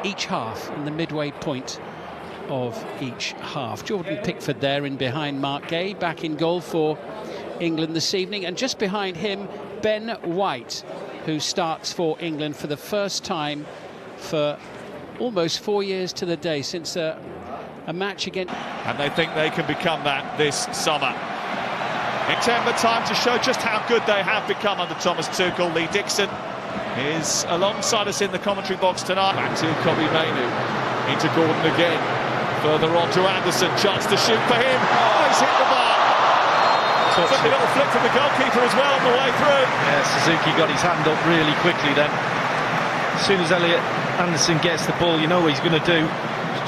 each half, in the midway point of each half. Jordan Pickford there in behind Mark Gay, back in goal for England this evening, and just behind him Ben White, who starts for England for the first time for almost 4 years to the day since a match against... And they think they can become that this summer. In September, time to show just how good they have become under Thomas Tuchel. Lee Dixon is alongside us in the commentary box tonight. Back to Kobbie Mainoo, into Gordon again. Further on to Anderson, chance to shoot for him. Oh, he's hit the bar. Took a little flick from the goalkeeper as well on the way through. Yeah, Suzuki got his hand up really quickly then. As soon as Elliot Anderson gets the ball, you know what he's going to do.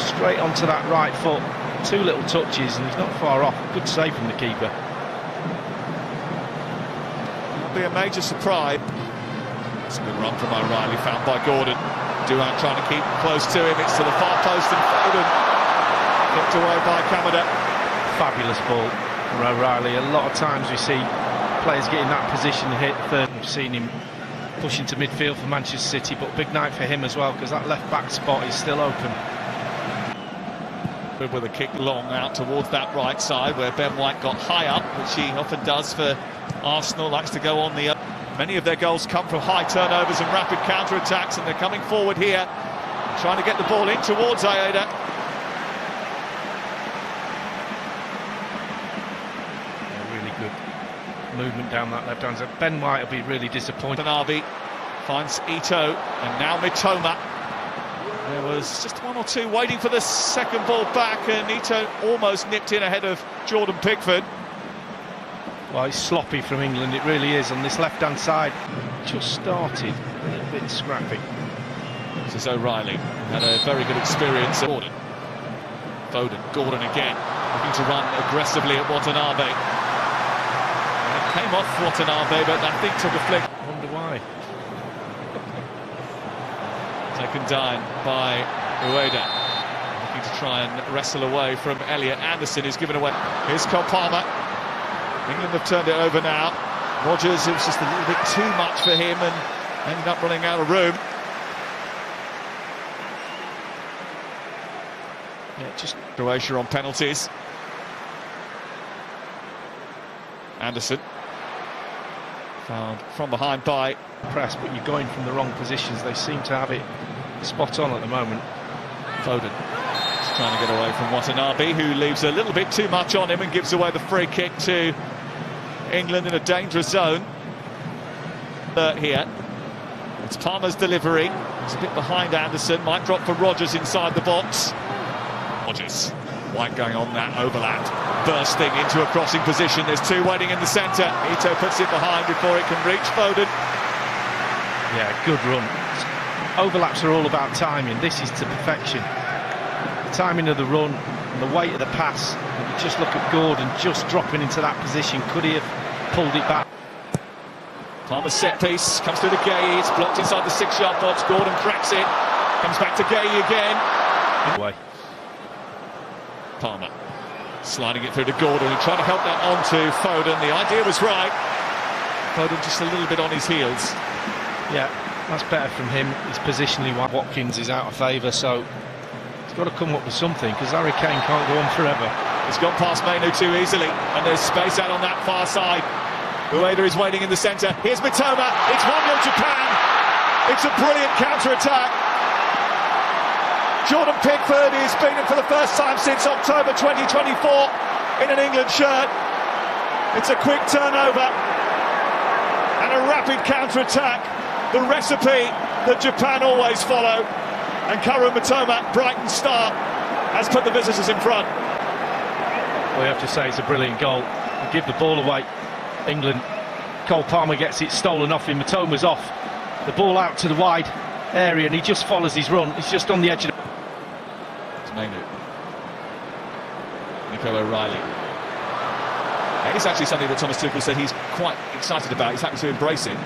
Straight onto that right foot. 2 little touches and he's not far off. Good save from the keeper. It'll be a major surprise. It's a good run from O'Reilly, found by Gordon. Durant trying to keep close to him. It's to the far post and Foden. Knocked away by Kamada. Fabulous ball from O'Reilly. A lot of times we see players getting that position to hit third. We've seen him push into midfield for Manchester City, but big night for him as well because that left back spot is still open. With a kick long out towards that right side where Ben White got high up, which he often does for Arsenal, likes to go on the... Many of their goals come from high turnovers and rapid counter-attacks, and they're coming forward here, trying to get the ball in towards Aida. Really good movement down that left-hand side. Ben White will be really disappointed. Bernabei finds Ito, and now Mitoma. There was just 1 or 2 waiting for the second ball back, and Ito almost nipped in ahead of Jordan Pickford. Well, it's sloppy from England, it really is, on this left-hand side. Just started a little bit scrappy. This is O'Reilly, had a very good experience. Gordon, Foden, Gordon again, looking to run aggressively at Watanabe. And it came off Watanabe, but I think took a flick. I wonder why. Taken down by Ueda. Looking to try and wrestle away from Elliot Anderson, who's given away. Here's Cole Palmer. England have turned it over now. Rodgers, it was just a little bit too much for him and ended up running out of room. Yeah, just Croatia on penalties. Anderson. Found from behind by... Press, but you're going from the wrong positions. They seem to have it spot on at the moment. Foden just trying to get away from Watanabe, who leaves a little bit too much on him and gives away the free kick to England in a dangerous zone. Here, it's Palmer's delivery. It's a bit behind Anderson. Might drop for Rodgers inside the box. Rodgers, White going on that overlap, bursting into a crossing position. There's 2 waiting in the centre. Ito puts it behind before it can reach Foden. Yeah, good run. Overlaps are all about timing. This is to perfection. The timing of the run and the weight of the pass. And you just look at Gordon just dropping into that position. Could he have pulled it back? Palmer's set piece comes through to Gay. It's blocked inside the 6-yard box. Gordon cracks it. Comes back to Gay again. Away. Palmer sliding it through to Gordon and trying to help that on to Foden. The idea was right. Foden just a little bit on his heels. Yeah, that's better from him. His positionally, Watkins is out of favour, so he's got to come up with something because Harry Kane can't go on forever. He's gone past Mainoo too easily, and there's space out on that far side. Ueda is waiting in the centre. Here's Mitoma. It's 1-0 Japan. It's a brilliant counter-attack. Jordan Pickford is beaten for the first time since October 2024 in an England shirt. It's a quick turnover and a rapid counter-attack. The recipe that Japan always follow, and Kaoru Mitoma, Brighton star, has put the visitors in front. Well, you have to say it's a brilliant goal. They give the ball away. England, Cole Palmer gets it stolen off him. Mitoma's off. The ball out to the wide area, and he just follows his run. He's just on the edge of the... It's Mainoo. Nico O'Reilly. It's actually something that Thomas Tuchel said he's quite excited about. He's happy to embrace it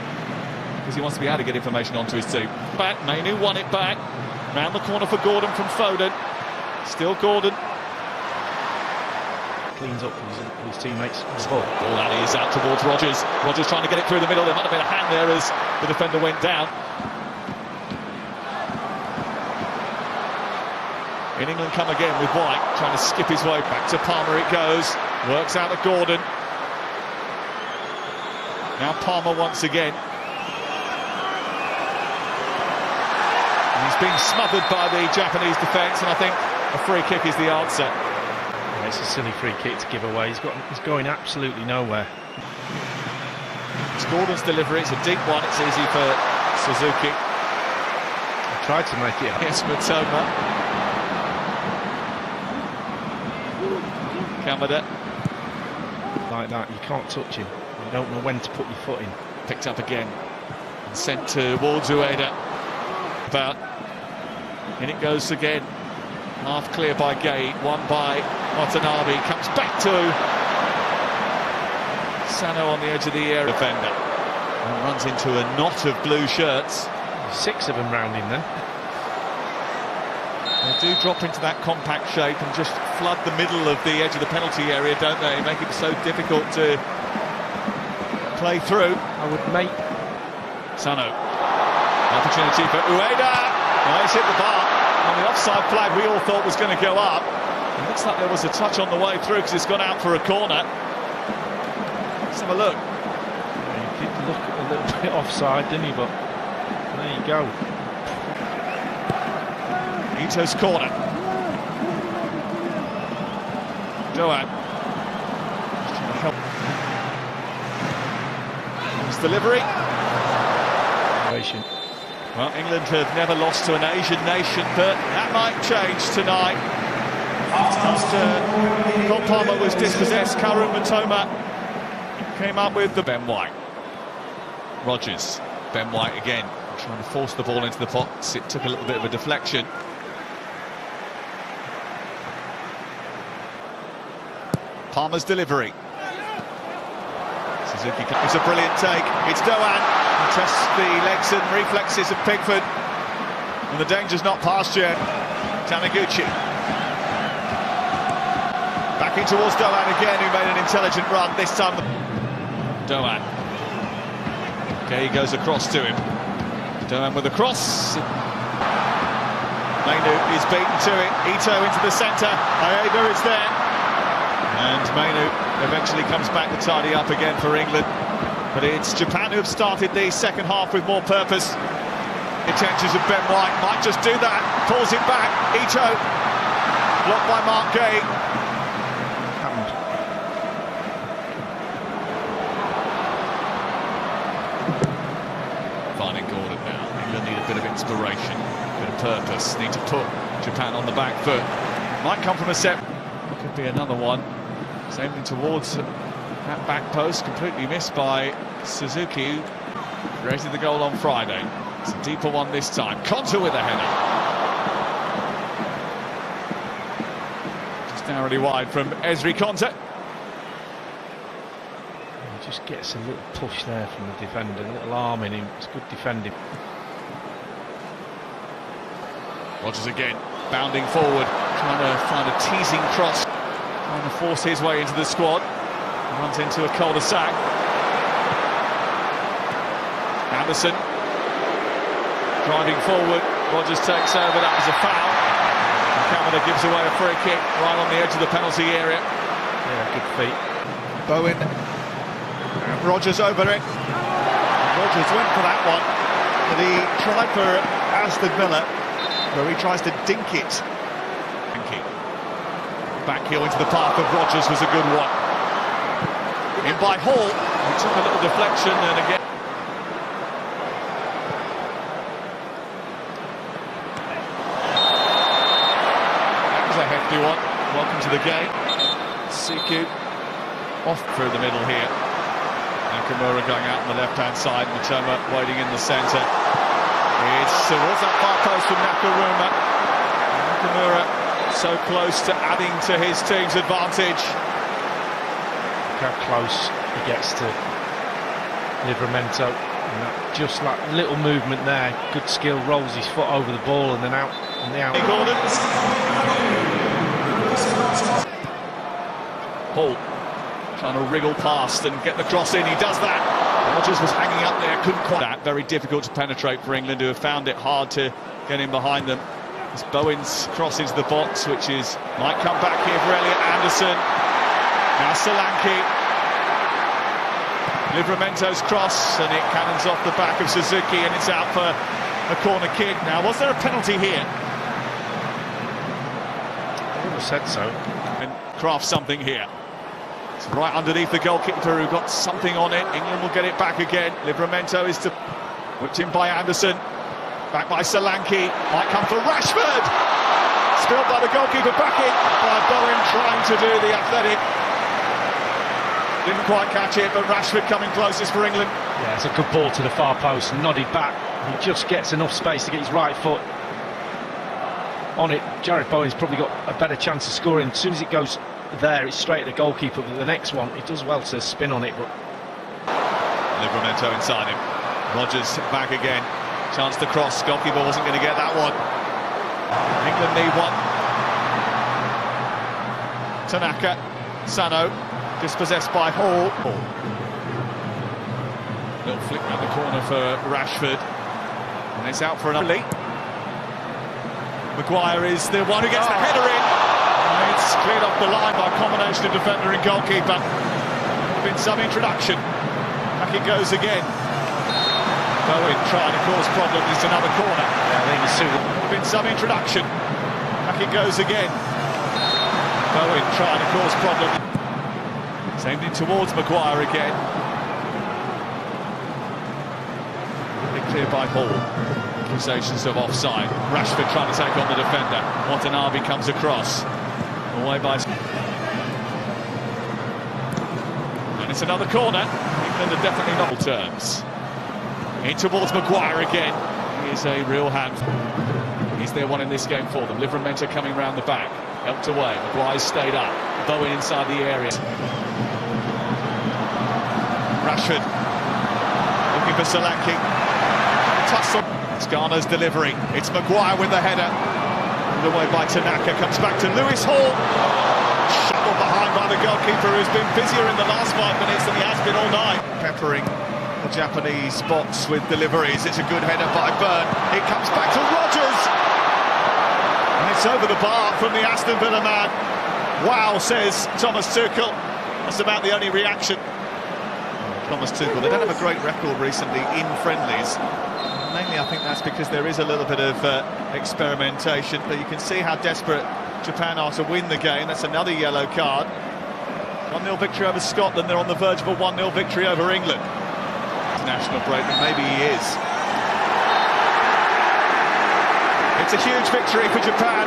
because he wants to be able to get information onto his team. Back, Mainoo won it back. Round the corner for Gordon from Foden. Still Gordon. Cleans up his teammates. Ball that is out towards Rodgers. Rodgers trying to get it through the middle. There might have been a hand there as the defender went down. In England come again with White, trying to skip his way back to Palmer it goes. Works out to Gordon. Now Palmer once again. And he's been smothered by the Japanese defence, and I think a free kick is the answer. Yeah, it's a silly free kick to give away. He's going absolutely nowhere. It's Gordon's delivery, it's a deep one, it's easy for Suzuki. I tried to make it up. Yes, Matoma. Kamada. Like that, you can't touch him. You don't know when to put your foot in. Picked up again and sent towards Ueda. But in it goes again. Half clear by Gay, one by Watanabe. Comes back to Sano on the edge of the area. Defender. And runs into a knot of blue shirts. 6 of them round him then. They do drop into that compact shape and just flood the middle of the edge of the penalty area, don't they? Make it so difficult to play through. I would make Sano. Opportunity for Ueda. Oh, he's hit the bar. On the offside flag we all thought was going to go up. It looks like there was a touch on the way through because it's gone out for a corner. Let's have a look. He did look a little bit offside, didn't he? But there you go. Ito's corner. Doan. His delivery. Well, England have never lost to an Asian nation, but that might change tonight. After Cole Palmer was dispossessed, Kaoru Matoma came up with the Ben White. Rogers, Ben White again, trying to force the ball into the box. It took a little bit of a deflection. Palmer's delivery. Suzuki, it's a brilliant take. It's Doan. Tests the legs and reflexes of Pickford. And the danger's not past yet. Taniguchi. Back in towards Doan again, who made an intelligent run. This time, Doan. Okay, he goes across to him. Doan with a cross. Mainu is beaten to it. Ito into the centre. Aida is there. And Mainu eventually comes back to tidy up again for England. But it's Japan who have started the second half with more purpose. Intentions of Ben White might just do that. Pulls it back. Ito. Blocked by Mark Gay. Finding Gordon now. England need a bit of inspiration, a bit of purpose. Need to put Japan on the back foot. Might come from a set. Could be another one. Aiming towards that back post, completely missed by Suzuki, who created the goal on Friday. It's a deeper one this time. Konta with a header. Just narrowly wide from Ezri Konta. He just gets a little push there from the defender, a little arm in him. It's good defending. Rogers again, bounding forward, trying to find a teasing cross, trying to force his way into the squad. Runs into a cul-de-sac. Anderson driving forward. Rogers takes over. That was a foul. Kamada gives away a free kick right on the edge of the penalty area. Yeah, good feet. Bowen. And Rogers over it. Rogers went for that one, but he tried for Aston Villa, where he tries to dink it. Back heel into the path of Rogers was a good one. In by Hall, he took a little deflection and again. That was a hefty one. Welcome to the game. Siku off through the middle here. Nakamura going out on the left-hand side. Matoma waiting in the centre. It's towards that far post from Nakamura. Nakamura so close to adding to his team's advantage. How close he gets to Livramento, and that, just like little movement there, good skill, rolls his foot over the ball and then out on the out. Hall trying to wriggle past and get the cross in. He does that. Rogers was hanging up there, couldn't quite. That very difficult to penetrate for England, who have found it hard to get in behind them. As Bowens crosses the box, which might come back here for Elliot Anderson. Now Solanke. Livramento's cross, and it cannons off the back of Suzuki, and it's out for a corner kick. Now, was there a penalty here? I would have said so. And craft something here. It's right underneath the goalkeeper, who got something on it. England will get it back again. Livramento is whipped in by Anderson. Back by Solanke. Might come for Rashford. Spilled by the goalkeeper, back in by Bowen, trying to do the athletic. Didn't quite catch it, but Rashford coming closest for England. Yeah, it's a good ball to the far post, nodded back. He just gets enough space to get his right foot on it. Jarrod Bowen's probably got a better chance of scoring. As soon as it goes there, it's straight at the goalkeeper, but the next one, he does well to spin on it. But Livramento inside him. Rodgers back again. Chance to cross. Goalkeeper wasn't going to get that one. England need one. Tanaka. Sano. Dispossessed by Hall. Little flick round the corner for Rashford. And it's out for another. Maguire is the one who gets the header in. And it's cleared off the line by a combination of defender and goalkeeper. Been some introduction. Back it goes again. Bowen trying to cause problems. It's another corner. yeah, I think it's Been some introduction. Back it goes again. Bowen trying to cause problems. Aimed in towards Maguire again. Big clear by Hall. Accusations of offside. Rashford trying to take on the defender. Watanabe comes across. Away by... And it's another corner. England are definitely not on terms. In towards Maguire again. He is a real handful. He's their one in this game for them. Livramento coming round the back. Helped away. Maguire's stayed up. Bowen inside the area. Rashford looking for Solanke. Tussle. It's Garner's delivery. It's Maguire with the header. Put away by Tanaka. Comes back to Lewis Hall. Shuttled behind by the goalkeeper, who's been busier in the last 5 minutes than he has been all night. Peppering the Japanese box with deliveries. It's a good header by Byrne. It comes back to Rodgers. And it's over the bar from the Aston Villa man. Wow, says Thomas Tuchel. That's about the only reaction. Thomas Tuchel, they don't have a great record recently in friendlies. Mainly I think that's because there is a little bit of experimentation, but you can see how desperate Japan are to win the game. That's another yellow card. 1-0 victory over Scotland. They're on the verge of a 1-0 victory over England. National break, and maybe he is. It's a huge victory for Japan.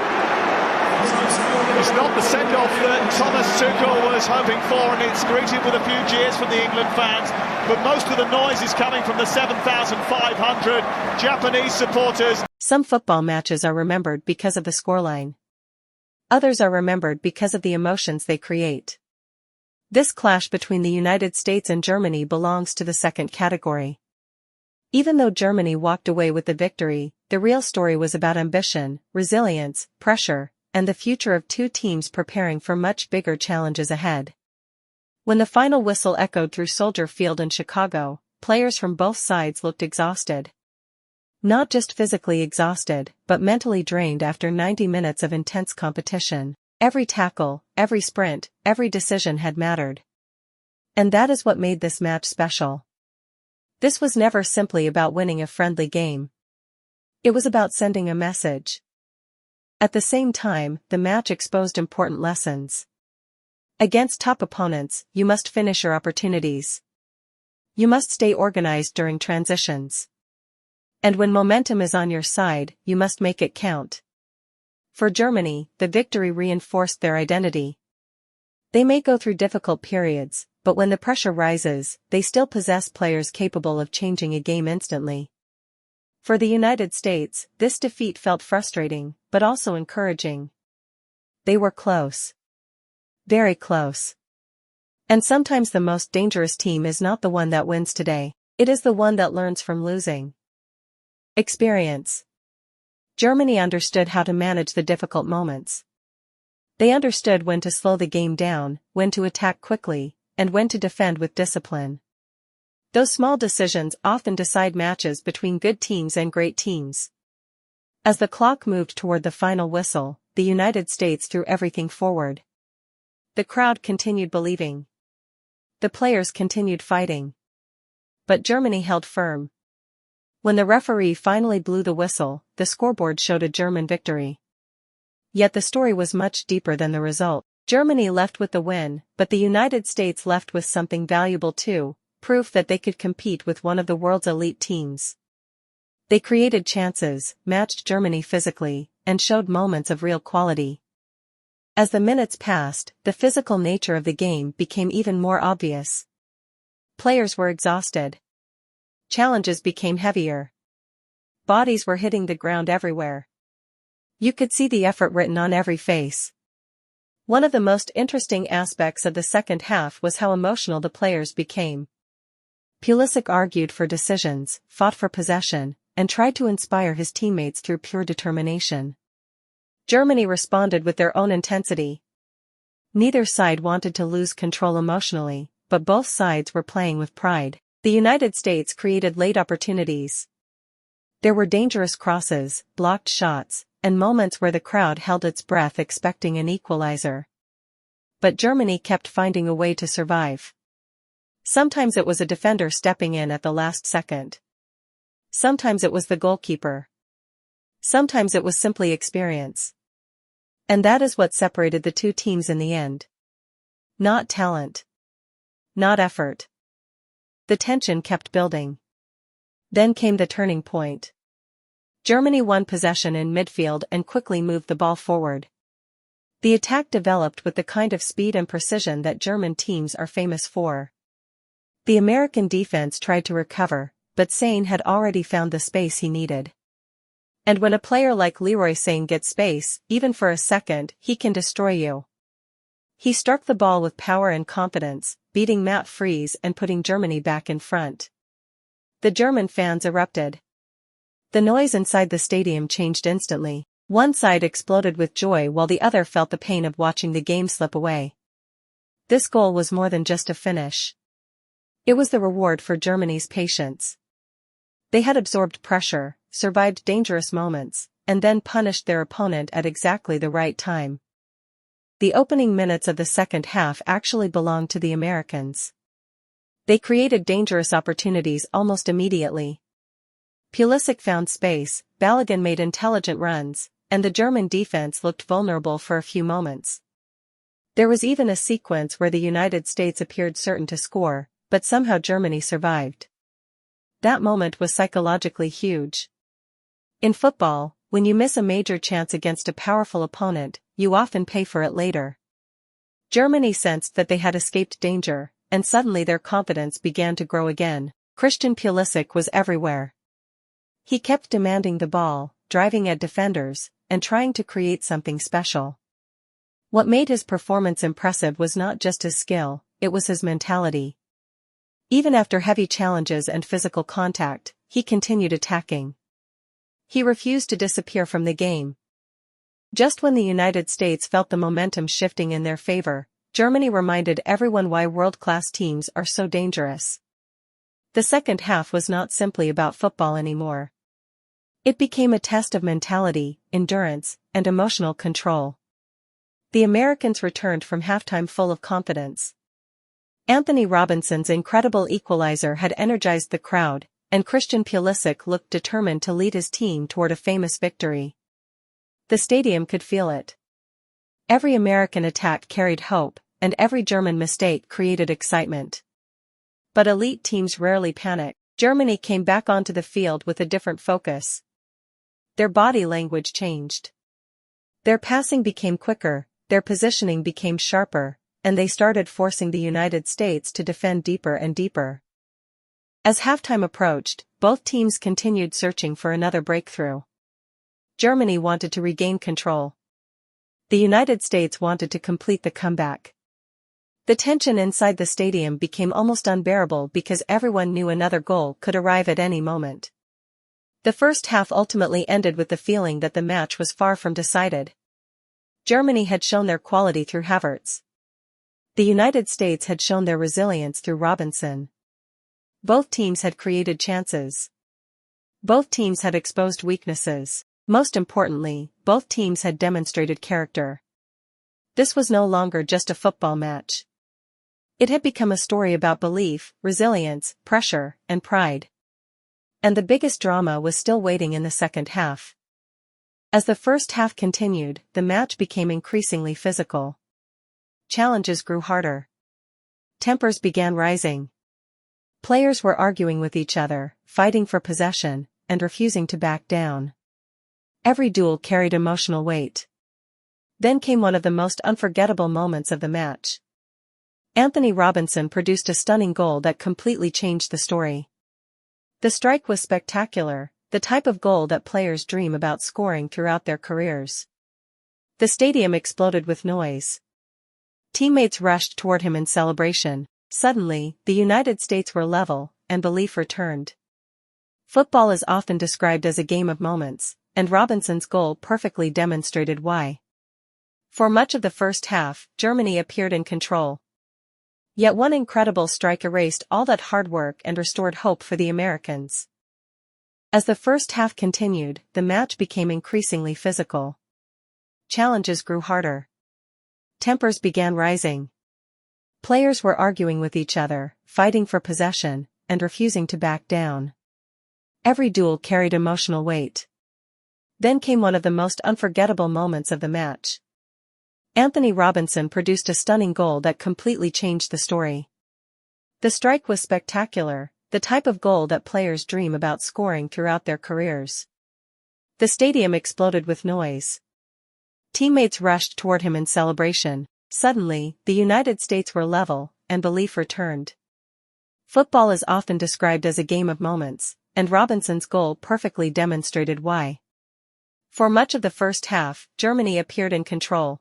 It's not the send-off that Thomas Tuchel was hoping for, and it's greeted with a few jeers from the England fans, but most of the noise is coming from the 7,500 Japanese supporters. Some football matches are remembered because of the scoreline. Others are remembered because of the emotions they create. This clash between the United States and Germany belongs to the second category. Even though Germany walked away with the victory, the real story was about ambition, resilience, pressure, and the future of two teams preparing for much bigger challenges ahead. When the final whistle echoed through Soldier Field in Chicago, players from both sides looked exhausted. Not just physically exhausted, but mentally drained after 90 minutes of intense competition. Every tackle, every sprint, every decision had mattered. And that is what made this match special. This was never simply about winning a friendly game. It was about sending a message. At the same time, the match exposed important lessons. Against top opponents, you must finish your opportunities. You must stay organized during transitions. And when momentum is on your side, you must make it count. For Germany, the victory reinforced their identity. They may go through difficult periods, but when the pressure rises, they still possess players capable of changing a game instantly. For the United States, this defeat felt frustrating, but also encouraging. They were close. Very close. And sometimes the most dangerous team is not the one that wins today, it is the one that learns from losing. Experience. Germany understood how to manage the difficult moments. They understood when to slow the game down, when to attack quickly, and when to defend with discipline. Those small decisions often decide matches between good teams and great teams. As the clock moved toward the final whistle, the United States threw everything forward. The crowd continued believing. The players continued fighting. But Germany held firm. When the referee finally blew the whistle, the scoreboard showed a German victory. Yet the story was much deeper than the result. Germany left with the win, but the United States left with something valuable too, proof that they could compete with one of the world's elite teams. They created chances, matched Germany physically, and showed moments of real quality. As the minutes passed, the physical nature of the game became even more obvious. Players were exhausted. Challenges became heavier. Bodies were hitting the ground everywhere. You could see the effort written on every face. One of the most interesting aspects of the second half was how emotional the players became. Pulisic argued for decisions, fought for possession, and tried to inspire his teammates through pure determination. Germany responded with their own intensity. Neither side wanted to lose control emotionally, but both sides were playing with pride. The United States created late opportunities. There were dangerous crosses, blocked shots, and moments where the crowd held its breath expecting an equalizer. But Germany kept finding a way to survive. Sometimes it was a defender stepping in at the last second. Sometimes it was the goalkeeper. Sometimes it was simply experience. And that is what separated the two teams in the end. Not talent. Not effort. The tension kept building. Then came the turning point. Germany won possession in midfield and quickly moved the ball forward. The attack developed with the kind of speed and precision that German teams are famous for. The American defense tried to recover, but Sané had already found the space he needed. And when a player like Leroy Sané gets space, even for a second, he can destroy you. He struck the ball with power and confidence, beating Matt Fries and putting Germany back in front. The German fans erupted. The noise inside the stadium changed instantly. One side exploded with joy while the other felt the pain of watching the game slip away. This goal was more than just a finish. It was the reward for Germany's patience. They had absorbed pressure, survived dangerous moments, and then punished their opponent at exactly the right time. The opening minutes of the second half actually belonged to the Americans. They created dangerous opportunities almost immediately. Pulisic found space, Balogun made intelligent runs, and the German defense looked vulnerable for a few moments. There was even a sequence where the United States appeared certain to score, but somehow Germany survived. That moment was psychologically huge. In football, when you miss a major chance against a powerful opponent, you often pay for it later. Germany sensed that they had escaped danger, and suddenly their confidence began to grow again. Christian Pulisic was everywhere. He kept demanding the ball, driving at defenders, and trying to create something special. What made his performance impressive was not just his skill, it was his mentality. Even after heavy challenges and physical contact, he continued attacking. He refused to disappear from the game. Just when the United States felt the momentum shifting in their favor, Germany reminded everyone why world-class teams are so dangerous. The second half was not simply about football anymore. It became a test of mentality, endurance, and emotional control. The Americans returned from halftime full of confidence. Anthony Robinson's incredible equalizer had energized the crowd, and Christian Pulisic looked determined to lead his team toward a famous victory. The stadium could feel it. Every American attack carried hope, and every German mistake created excitement. But elite teams rarely panic. Germany came back onto the field with a different focus. Their body language changed. Their passing became quicker, their positioning became sharper, and they started forcing the United States to defend deeper and deeper. As halftime approached, both teams continued searching for another breakthrough. Germany wanted to regain control. The United States wanted to complete the comeback. The tension inside the stadium became almost unbearable because everyone knew another goal could arrive at any moment. The first half ultimately ended with the feeling that the match was far from decided. Germany had shown their quality through Havertz. The United States had shown their resilience through Robinson. Both teams had created chances. Both teams had exposed weaknesses. Most importantly, both teams had demonstrated character. This was no longer just a football match. It had become a story about belief, resilience, pressure, and pride. And the biggest drama was still waiting in the second half. As the first half continued, the match became increasingly physical. Challenges grew harder. Tempers began rising. Players were arguing with each other, fighting for possession, and refusing to back down. Every duel carried emotional weight. Then came one of the most unforgettable moments of the match. Anthony Robinson produced a stunning goal that completely changed the story. The strike was spectacular, the type of goal that players dream about scoring throughout their careers. The stadium exploded with noise. Teammates rushed toward him in celebration. Suddenly, the United States were level, and belief returned. Football is often described as a game of moments, and Robinson's goal perfectly demonstrated why. For much of the first half, Germany appeared in control. Yet one incredible strike erased all that hard work and restored hope for the Americans. As the first half continued, the match became increasingly physical. Challenges grew harder. Tempers began rising. Players were arguing with each other, fighting for possession, and refusing to back down. Every duel carried emotional weight. Then came one of the most unforgettable moments of the match. Anthony Robinson produced a stunning goal that completely changed the story. The strike was spectacular, the type of goal that players dream about scoring throughout their careers. The stadium exploded with noise. Teammates rushed toward him in celebration. Suddenly, the United States were level, and belief returned. Football is often described as a game of moments, and Robinson's goal perfectly demonstrated why. For much of the first half, Germany appeared in control.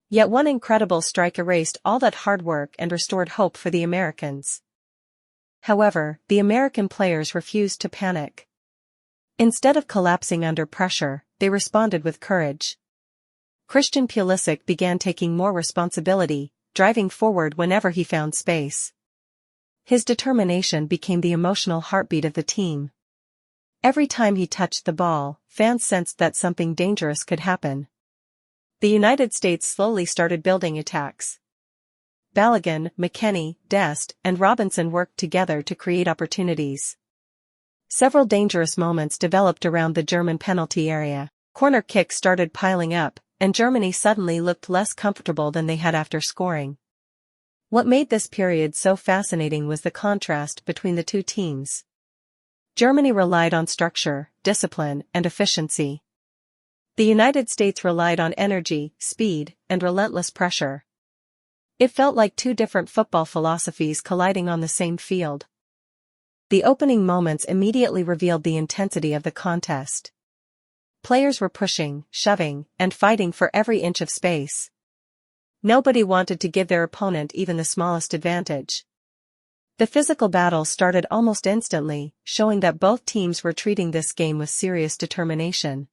Yet one incredible strike erased all that hard work and restored hope for the Americans. However, the American players refused to panic. Instead of collapsing under pressure, they responded with courage. Christian Pulisic began taking more responsibility, driving forward whenever he found space. His determination became the emotional heartbeat of the team. Every time he touched the ball, fans sensed that something dangerous could happen. The United States slowly started building attacks. Balogun, McKennie, Dest, and Robinson worked together to create opportunities. Several dangerous moments developed around the German penalty area. Corner kicks started piling up, and Germany suddenly looked less comfortable than they had after scoring. What made this period so fascinating was the contrast between the two teams. Germany relied on structure, discipline, and efficiency. The United States relied on energy, speed, and relentless pressure. It felt like two different football philosophies colliding on the same field. The opening moments immediately revealed the intensity of the contest. Players were pushing, shoving, and fighting for every inch of space. Nobody wanted to give their opponent even the smallest advantage. The physical battle started almost instantly, showing that both teams were treating this game with serious determination.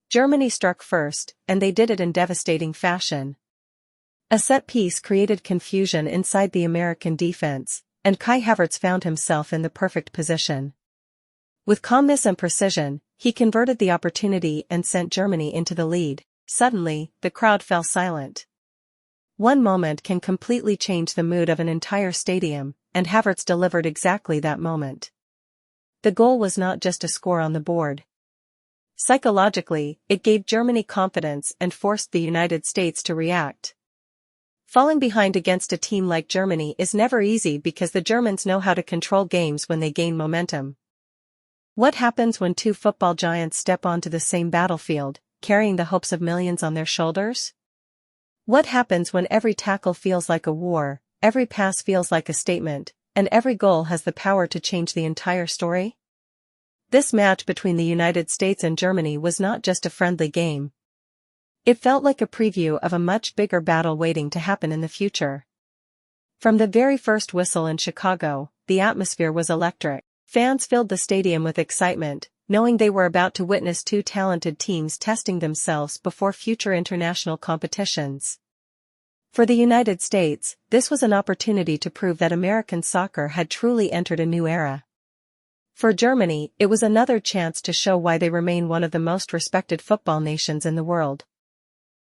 Germany struck first, and they did it in devastating fashion. A set piece created confusion inside the American defense, and Kai Havertz found himself in the perfect position. With calmness and precision, he converted the opportunity and sent Germany into the lead. Suddenly, the crowd fell silent. One moment can completely change the mood of an entire stadium, and Havertz delivered exactly that moment. The goal was not just a score on the board. Psychologically, it gave Germany confidence and forced the United States to react. Falling behind against a team like Germany is never easy because the Germans know how to control games when they gain momentum. What happens when two football giants step onto the same battlefield, carrying the hopes of millions on their shoulders? What happens when every tackle feels like a war, every pass feels like a statement, and every goal has the power to change the entire story? This match between the United States and Germany was not just a friendly game. It felt like a preview of a much bigger battle waiting to happen in the future. From the very first whistle in Chicago, the atmosphere was electric. Fans filled the stadium with excitement, knowing they were about to witness two talented teams testing themselves before future international competitions. For the United States, this was an opportunity to prove that American soccer had truly entered a new era. For Germany, it was another chance to show why they remain one of the most respected football nations in the world.